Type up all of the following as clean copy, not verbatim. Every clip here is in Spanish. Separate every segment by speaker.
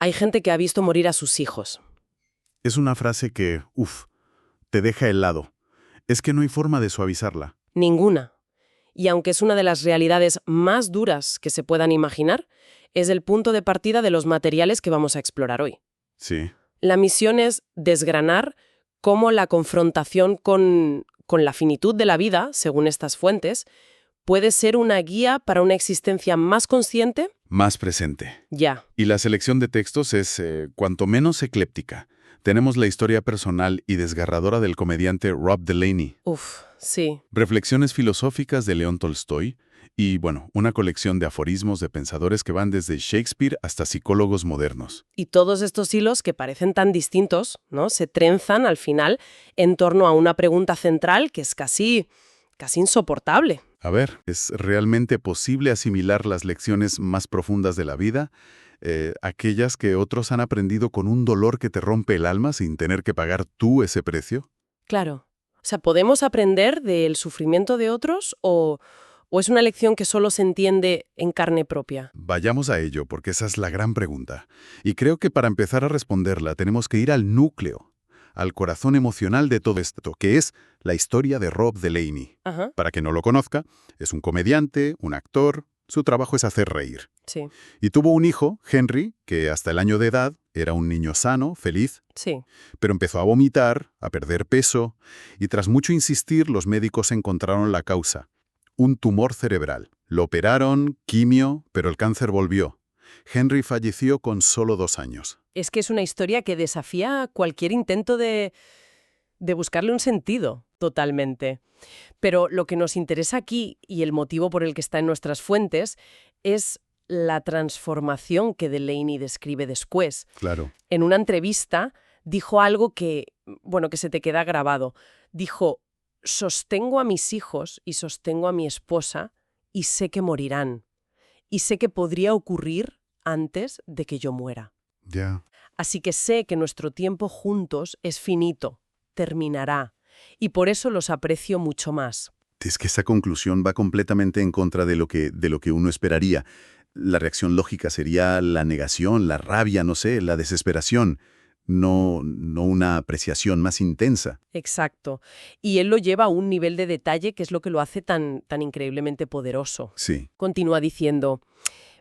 Speaker 1: hay gente que ha visto morir a sus hijos.
Speaker 2: Es una frase que, te deja helado. Es que no hay forma de suavizarla.
Speaker 1: Ninguna. Y aunque es una de las realidades más duras que se puedan imaginar, es el punto de partida de los materiales que vamos a explorar hoy.
Speaker 2: Sí.
Speaker 1: La misión es desgranar cómo la confrontación con la finitud de la vida, según estas fuentes, puede ser una guía para una existencia más consciente.
Speaker 2: Más presente.
Speaker 1: Ya.
Speaker 2: Y la selección de textos es cuanto menos ecléptica. Tenemos la historia personal y desgarradora del comediante Rob Delaney.
Speaker 1: Sí.
Speaker 2: Reflexiones filosóficas de León Tolstoy y, una colección de aforismos de pensadores que van desde Shakespeare hasta psicólogos modernos.
Speaker 1: Y todos estos hilos que parecen tan distintos, ¿no?, se trenzan al final en torno a una pregunta central que es casi insoportable.
Speaker 2: A ver, ¿es realmente posible asimilar las lecciones más profundas de la vida? Aquellas que otros han aprendido con un dolor que te rompe el alma sin tener que pagar tú ese precio.
Speaker 1: Claro. O sea, ¿podemos aprender del sufrimiento de otros o es una lección que solo se entiende en carne propia?
Speaker 2: Vayamos a ello, porque esa es la gran pregunta. Y creo que para empezar a responderla tenemos que ir al núcleo, al corazón emocional de todo esto, que es la historia de Rob Delaney.
Speaker 1: Ajá.
Speaker 2: Para quien no lo conozca, es un comediante, un actor. Su trabajo es hacer reír.
Speaker 1: Sí.
Speaker 2: Y tuvo un hijo, Henry, que hasta el año de edad era un niño sano, feliz,
Speaker 1: Sí.
Speaker 2: pero empezó a vomitar, a perder peso, y tras mucho insistir, los médicos encontraron la causa: un tumor cerebral. Lo operaron, quimio, pero el cáncer volvió. Henry falleció con solo 2 años.
Speaker 1: Es que es una historia que desafía cualquier intento de buscarle un sentido, totalmente. Pero lo que nos interesa aquí, y el motivo por el que está en nuestras fuentes, es la transformación que Delaney describe después.
Speaker 2: Claro.
Speaker 1: En una entrevista dijo algo que se te queda grabado. Dijo: sostengo a mis hijos y sostengo a mi esposa y sé que morirán. Y sé que podría ocurrir antes de que yo muera.
Speaker 2: Ya.
Speaker 1: Así que sé que nuestro tiempo juntos es finito, terminará, y por eso los aprecio mucho más.
Speaker 2: Es que esa conclusión va completamente en contra de lo que uno esperaría. La reacción lógica sería la negación, la rabia, no sé, la desesperación. No una apreciación más intensa.
Speaker 1: Exacto. Y él lo lleva a un nivel de detalle que es lo que lo hace tan increíblemente poderoso.
Speaker 2: Sí.
Speaker 1: Continúa diciendo: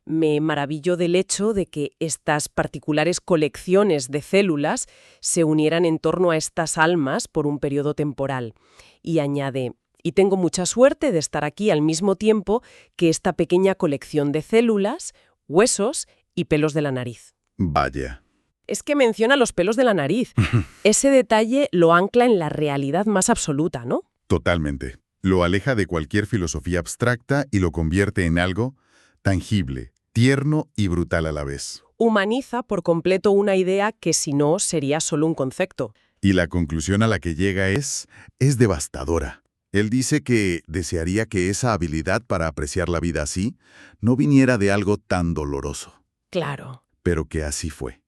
Speaker 1: me maravillo del hecho de que estas particulares colecciones de células se unieran en torno a estas almas por un periodo temporal. Y añade: y tengo mucha suerte de estar aquí al mismo tiempo que esta pequeña colección de células, huesos y pelos de la nariz.
Speaker 2: Vaya.
Speaker 1: Es que menciona los pelos de la nariz. Ese detalle lo ancla en la realidad más absoluta, ¿no?
Speaker 2: Totalmente. Lo aleja de cualquier filosofía abstracta y lo convierte en algo tangible, tierno y brutal a la vez.
Speaker 1: Humaniza por completo una idea que si no sería solo un concepto.
Speaker 2: Y la conclusión a la que llega es devastadora. Él dice que desearía que esa habilidad para apreciar la vida así no viniera de algo tan doloroso.
Speaker 1: Claro.
Speaker 2: Pero que así fue.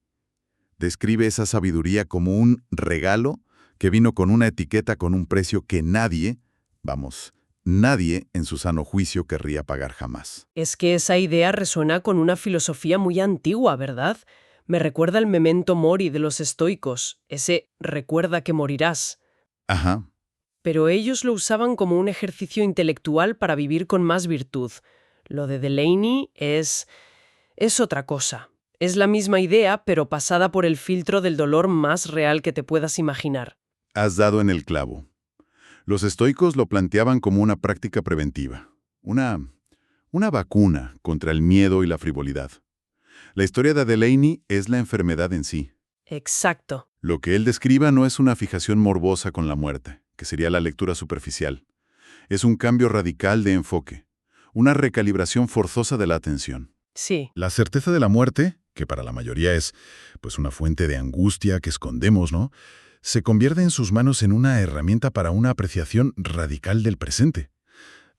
Speaker 2: Describe esa sabiduría como un regalo que vino con una etiqueta con un precio que nadie en su sano juicio querría pagar jamás.
Speaker 1: Es que esa idea resuena con una filosofía muy antigua, ¿verdad? Me recuerda al memento mori de los estoicos, ese recuerda que morirás.
Speaker 2: Ajá.
Speaker 1: Pero ellos lo usaban como un ejercicio intelectual para vivir con más virtud. Lo de Delaney es otra cosa. Es la misma idea, pero pasada por el filtro del dolor más real que te puedas imaginar.
Speaker 2: Has dado en el clavo. Los estoicos lo planteaban como una práctica preventiva, una vacuna contra el miedo y la frivolidad. La historia de Delaney es la enfermedad en sí.
Speaker 1: Exacto.
Speaker 2: Lo que él describe no es una fijación morbosa con la muerte, que sería la lectura superficial. Es un cambio radical de enfoque, una recalibración forzosa de la atención.
Speaker 1: Sí.
Speaker 2: La certeza de la muerte, que para la mayoría es una fuente de angustia que escondemos, ¿no?, se convierte en sus manos en una herramienta para una apreciación radical del presente.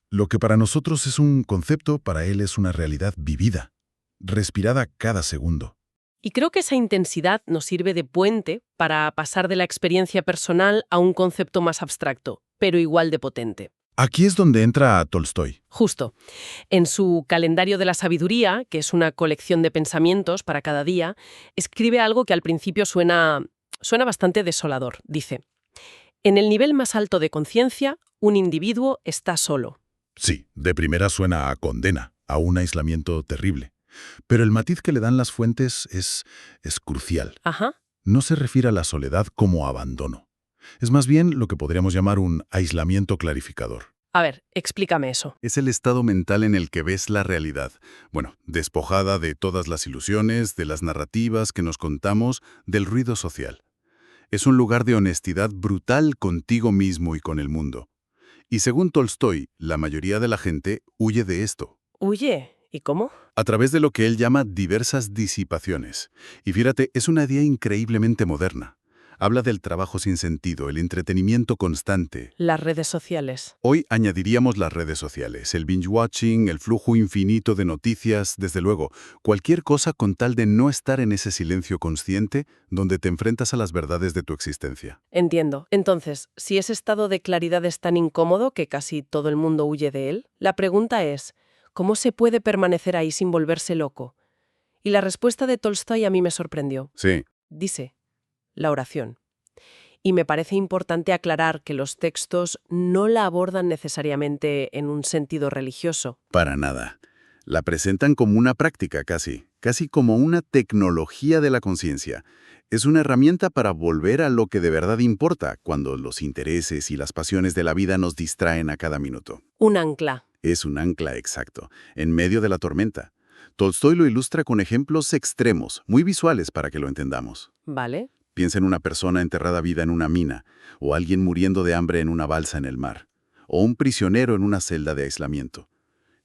Speaker 2: Lo que para nosotros es un concepto, para él es una realidad vivida, respirada cada segundo.
Speaker 1: Y creo que esa intensidad nos sirve de puente para pasar de la experiencia personal a un concepto más abstracto, pero igual de potente.
Speaker 2: Aquí es donde entra Tolstói.
Speaker 1: Justo. En su Calendario de la Sabiduría, que es una colección de pensamientos para cada día, escribe algo que al principio suena bastante desolador. Dice: en el nivel más alto de conciencia, un individuo está solo.
Speaker 2: Sí, de primera suena a condena, a un aislamiento terrible. Pero el matiz que le dan las fuentes es crucial.
Speaker 1: Ajá.
Speaker 2: No se refiere a la soledad como abandono. Es más bien lo que podríamos llamar un aislamiento clarificador.
Speaker 1: A ver, explícame eso.
Speaker 2: Es el estado mental en el que ves la realidad. Bueno, despojada de todas las ilusiones, de las narrativas que nos contamos, del ruido social. Es un lugar de honestidad brutal contigo mismo y con el mundo. Y según Tolstói, la mayoría de la gente huye de esto.
Speaker 1: Huye. ¿Y cómo?
Speaker 2: A través de lo que él llama diversas disipaciones. Y fíjate, es una idea increíblemente moderna. Habla del trabajo sin sentido, el entretenimiento constante.
Speaker 1: Las redes sociales.
Speaker 2: Hoy añadiríamos las redes sociales, el binge-watching, el flujo infinito de noticias, desde luego, cualquier cosa con tal de no estar en ese silencio consciente donde te enfrentas a las verdades de tu existencia.
Speaker 1: Entiendo. Entonces, si ese estado de claridad es tan incómodo que casi todo el mundo huye de él, la pregunta es, ¿cómo se puede permanecer ahí sin volverse loco? Y la respuesta de Tolstói a mí me sorprendió.
Speaker 2: Sí.
Speaker 1: Dice: la oración. Y me parece importante aclarar que los textos no la abordan necesariamente en un sentido religioso.
Speaker 2: Para nada. La presentan como una práctica casi como una tecnología de la conciencia. Es una herramienta para volver a lo que de verdad importa cuando los intereses y las pasiones de la vida nos distraen a cada minuto.
Speaker 1: Un ancla.
Speaker 2: Es un ancla exacto, en medio de la tormenta. Tolstói lo ilustra con ejemplos extremos, muy visuales para que lo entendamos.
Speaker 1: ¿Vale?
Speaker 2: Piensa en una persona enterrada viva en una mina, o alguien muriendo de hambre en una balsa en el mar, o un prisionero en una celda de aislamiento.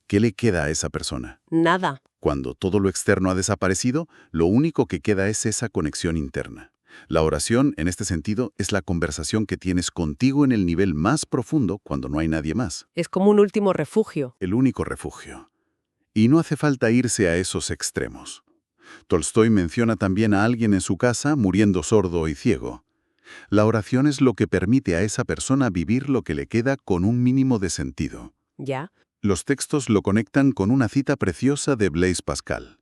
Speaker 2: ¿Qué le queda a esa persona?
Speaker 1: Nada.
Speaker 2: Cuando todo lo externo ha desaparecido, lo único que queda es esa conexión interna. La oración, en este sentido, es la conversación que tienes contigo en el nivel más profundo cuando no hay nadie más.
Speaker 1: Es como un último refugio.
Speaker 2: El único refugio. Y no hace falta irse a esos extremos. Tolstói menciona también a alguien en su casa muriendo sordo y ciego. La oración es lo que permite a esa persona vivir lo que le queda con un mínimo de sentido.
Speaker 1: ¿Ya?
Speaker 2: Los textos lo conectan con una cita preciosa de Blaise Pascal.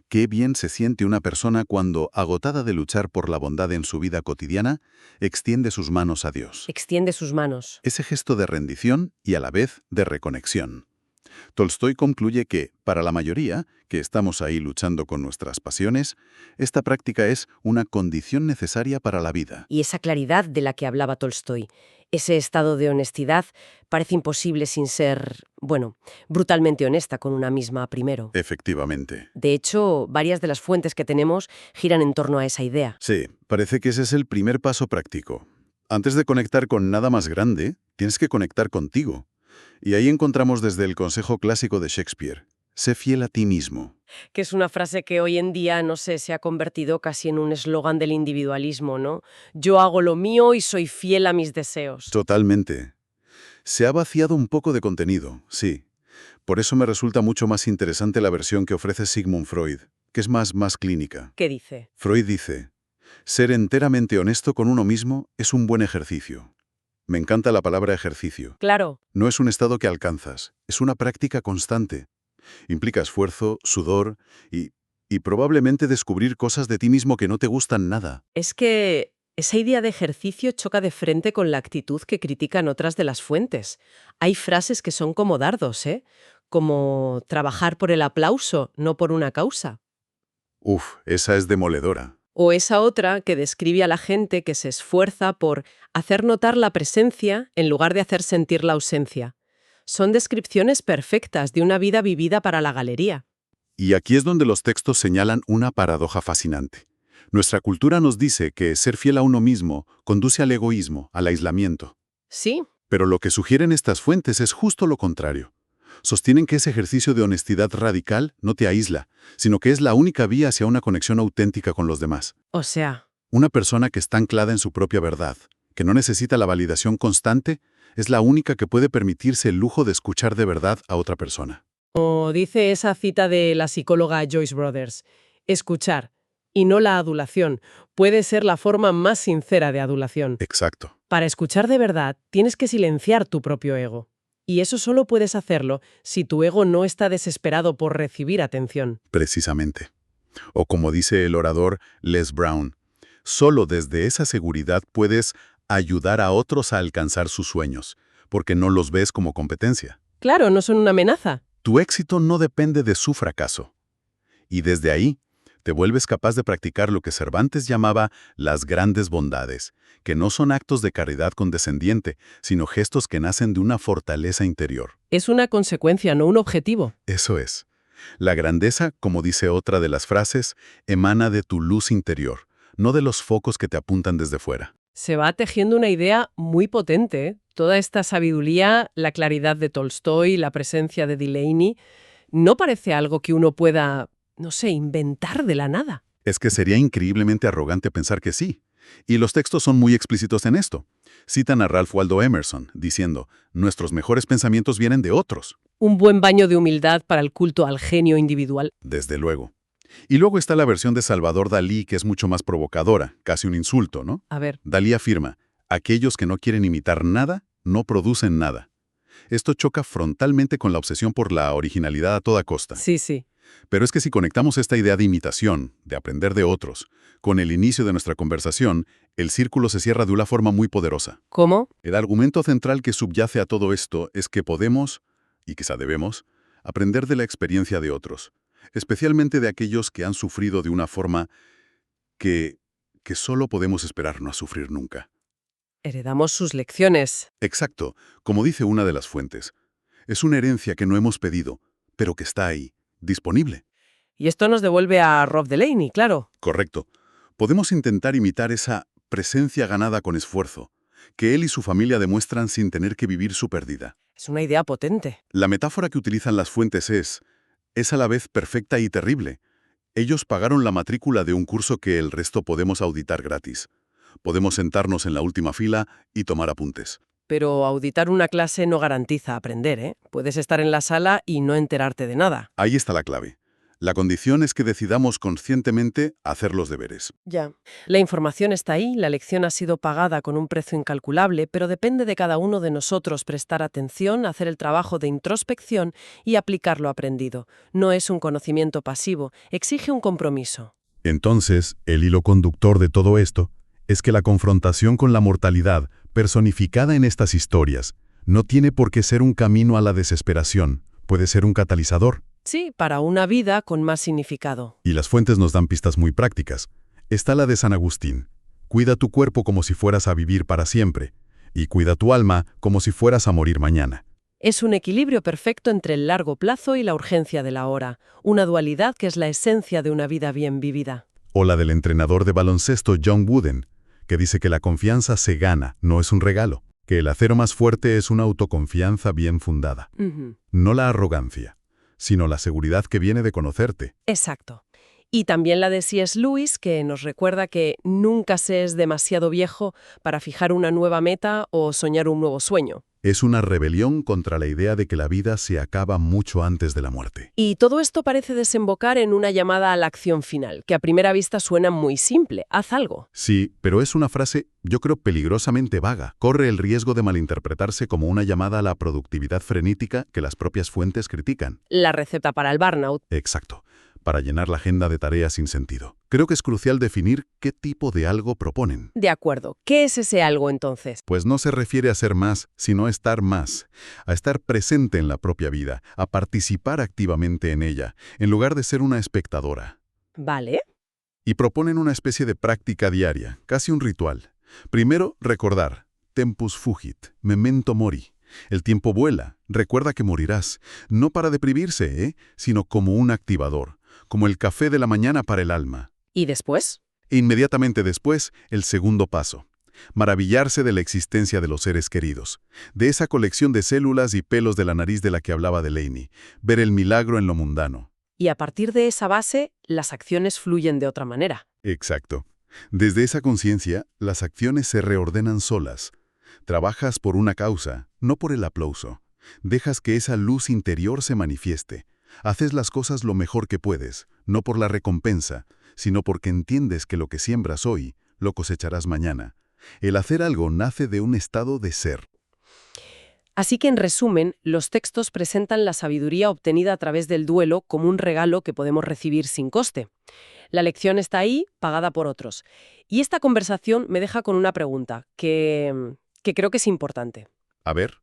Speaker 2: Qué bien se siente una persona cuando, agotada de luchar por la bondad en su vida cotidiana, extiende sus manos a Dios.
Speaker 1: Extiende sus manos.
Speaker 2: Ese gesto de rendición y a la vez de reconexión. Tolstói concluye que, para la mayoría, que estamos ahí luchando con nuestras pasiones, esta práctica es una condición necesaria para la vida.
Speaker 1: Y esa claridad de la que hablaba Tolstói, ese estado de honestidad, parece imposible sin ser, brutalmente honesta con una misma primero.
Speaker 2: Efectivamente.
Speaker 1: De hecho, varias de las fuentes que tenemos giran en torno a esa idea.
Speaker 2: Sí, parece que ese es el primer paso práctico. Antes de conectar con nada más grande, tienes que conectar contigo. Y ahí encontramos desde el consejo clásico de Shakespeare: sé fiel a ti mismo.
Speaker 1: Que es una frase que hoy en día, no sé, se ha convertido casi en un eslogan del individualismo, ¿no? Yo hago lo mío y soy fiel a mis deseos.
Speaker 2: Totalmente. Se ha vaciado un poco de contenido, sí. Por eso me resulta mucho más interesante la versión que ofrece Sigmund Freud, que es más clínica.
Speaker 1: ¿Qué dice?
Speaker 2: Freud dice: ser enteramente honesto con uno mismo es un buen ejercicio. Me encanta la palabra ejercicio.
Speaker 1: Claro.
Speaker 2: No es un estado que alcanzas, es una práctica constante. Implica esfuerzo, sudor y probablemente descubrir cosas de ti mismo que no te gustan nada.
Speaker 1: Es que esa idea de ejercicio choca de frente con la actitud que critican otras de las fuentes. Hay frases que son como dardos, ¿eh? Como trabajar por el aplauso, no por una causa.
Speaker 2: Esa es demoledora.
Speaker 1: O esa otra que describe a la gente que se esfuerza por hacer notar la presencia en lugar de hacer sentir la ausencia. Son descripciones perfectas de una vida vivida para la galería.
Speaker 2: Y aquí es donde los textos señalan una paradoja fascinante. Nuestra cultura nos dice que ser fiel a uno mismo conduce al egoísmo, al aislamiento.
Speaker 1: Sí,
Speaker 2: Pero lo que sugieren estas fuentes es justo lo contrario. Sostienen que ese ejercicio de honestidad radical no te aísla, sino que es la única vía hacia una conexión auténtica con los demás.
Speaker 1: o sea,
Speaker 2: Una persona que está anclada en su propia verdad, que no necesita la validación constante, es la única que puede permitirse el lujo de escuchar de verdad a otra persona.
Speaker 1: como dice esa cita de la psicóloga Joyce Brothers, escuchar, y no la adulación, puede ser la forma más sincera de adulación.
Speaker 2: Exacto.
Speaker 1: Para escuchar de verdad, tienes que silenciar tu propio ego. Y eso solo puedes hacerlo si tu ego no está desesperado por recibir atención.
Speaker 2: Precisamente. O como dice el orador Les Brown, solo desde esa seguridad puedes ayudar a otros a alcanzar sus sueños, porque no los ves como competencia.
Speaker 1: Claro, no son una amenaza.
Speaker 2: Tu éxito no depende de su fracaso. Y desde ahí, te vuelves capaz de practicar lo que Cervantes llamaba las grandes bondades, que no son actos de caridad condescendiente, sino gestos que nacen de una fortaleza interior.
Speaker 1: Es una consecuencia, no un objetivo.
Speaker 2: Eso es. La grandeza, como dice otra de las frases, emana de tu luz interior, no de los focos que te apuntan desde fuera.
Speaker 1: Se va tejiendo una idea muy potente, ¿eh? Toda esta sabiduría, la claridad de Tolstoy, la presencia de Delaney, no parece algo que uno pueda, no sé, inventar de la nada.
Speaker 2: Es que sería increíblemente arrogante pensar que sí. Y los textos son muy explícitos en esto. Citan a Ralph Waldo Emerson, diciendo, nuestros mejores pensamientos vienen de otros.
Speaker 1: Un buen baño de humildad para el culto al genio individual.
Speaker 2: Desde luego. Y luego está la versión de Salvador Dalí, que es mucho más provocadora, casi un insulto, ¿no?
Speaker 1: A ver,
Speaker 2: Dalí afirma, aquellos que no quieren imitar nada, no producen nada. Esto choca frontalmente con la obsesión por la originalidad a toda costa.
Speaker 1: sí.
Speaker 2: Pero es que si conectamos esta idea de imitación, de aprender de otros, con el inicio de nuestra conversación, el círculo se cierra de una forma muy poderosa.
Speaker 1: ¿Cómo?
Speaker 2: El argumento central que subyace a todo esto es que podemos, y quizá debemos, aprender de la experiencia de otros, especialmente de aquellos que han sufrido de una forma que solo podemos esperar no a sufrir nunca.
Speaker 1: Heredamos sus lecciones.
Speaker 2: Exacto, como dice una de las fuentes. Es una herencia que no hemos pedido, pero que está ahí, disponible.
Speaker 1: Y esto nos devuelve a Rob Delaney, claro.
Speaker 2: Correcto. Podemos intentar imitar esa presencia ganada con esfuerzo, que él y su familia demuestran sin tener que vivir su pérdida.
Speaker 1: Es una idea potente.
Speaker 2: La metáfora que utilizan las fuentes es a la vez perfecta y terrible. Ellos pagaron la matrícula de un curso que el resto podemos auditar gratis. Podemos sentarnos en la última fila y tomar apuntes.
Speaker 1: Pero auditar una clase no garantiza aprender, ¿eh? Puedes estar en la sala y no enterarte de nada.
Speaker 2: Ahí está la clave. La condición es que decidamos conscientemente hacer los deberes.
Speaker 1: Ya. La información está ahí, la lección ha sido pagada con un precio incalculable, pero depende de cada uno de nosotros prestar atención, hacer el trabajo de introspección y aplicar lo aprendido. No es un conocimiento pasivo, exige un compromiso.
Speaker 2: Entonces, el hilo conductor de todo esto es que la confrontación con la mortalidad, personificada en estas historias, no tiene por qué ser un camino a la desesperación, puede ser un catalizador.
Speaker 1: Sí, para una vida con más significado.
Speaker 2: Y las fuentes nos dan pistas muy prácticas. Está la de San Agustín. Cuida tu cuerpo como si fueras a vivir para siempre, y cuida tu alma como si fueras a morir mañana.
Speaker 1: Es un equilibrio perfecto entre el largo plazo y la urgencia de la hora, una dualidad que es la esencia de una vida bien vivida.
Speaker 2: O la del entrenador de baloncesto John Wooden, que dice que la confianza se gana, no es un regalo, que el acero más fuerte es una autoconfianza bien fundada. No la arrogancia, sino la seguridad que viene de conocerte.
Speaker 1: Exacto. Y también la de C.S. Lewis, que nos recuerda que nunca se es demasiado viejo para fijar una nueva meta o soñar un nuevo sueño.
Speaker 2: Es una rebelión contra la idea de que la vida se acaba mucho antes de la muerte.
Speaker 1: Y todo esto parece desembocar en una llamada a la acción final, que a primera vista suena muy simple. Haz algo.
Speaker 2: Sí, pero es una frase, yo creo, peligrosamente vaga. Corre el riesgo de malinterpretarse como una llamada a la productividad frenética que las propias fuentes critican.
Speaker 1: La receta para el burnout.
Speaker 2: Exacto, para llenar la agenda de tareas sin sentido. Creo que es crucial definir qué tipo de algo proponen.
Speaker 1: De acuerdo. ¿Qué es ese algo entonces?
Speaker 2: Pues no se refiere a ser más, sino a estar más, a estar presente en la propia vida, a participar activamente en ella, en lugar de ser una espectadora.
Speaker 1: Vale.
Speaker 2: Y proponen una especie de práctica diaria, casi un ritual. Primero, recordar, tempus fugit, memento mori. El tiempo vuela, recuerda que morirás, no para deprimirse, sino como un activador, como el café de la mañana para el alma.
Speaker 1: ¿Y después?
Speaker 2: Inmediatamente después, el segundo paso. Maravillarse de la existencia de los seres queridos, de esa colección de células y pelos de la nariz de la que hablaba Delaney, ver el milagro en lo mundano.
Speaker 1: Y a partir de esa base, las acciones fluyen de otra manera.
Speaker 2: Exacto. Desde esa conciencia, las acciones se reordenan solas. Trabajas por una causa, no por el aplauso. Dejas que esa luz interior se manifieste. Haces las cosas lo mejor que puedes, no por la recompensa, sino porque entiendes que lo que siembras hoy, lo cosecharás mañana. El hacer algo nace de un estado de ser.
Speaker 1: Así que, en resumen, los textos presentan la sabiduría obtenida a través del duelo como un regalo que podemos recibir sin coste. La lección está ahí, pagada por otros. Y esta conversación me deja con una pregunta que creo que es importante.
Speaker 2: A ver,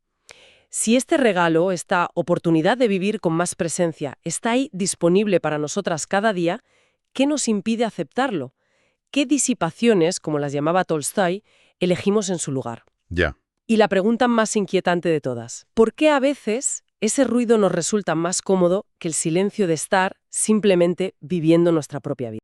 Speaker 1: Si este regalo, esta oportunidad de vivir con más presencia, está ahí disponible para nosotras cada día, ¿qué nos impide aceptarlo? ¿Qué disipaciones, como las llamaba Tolstói, elegimos en su lugar?
Speaker 2: ya.
Speaker 1: Y la pregunta más inquietante de todas, ¿por qué a veces ese ruido nos resulta más cómodo que el silencio de estar simplemente viviendo nuestra propia vida?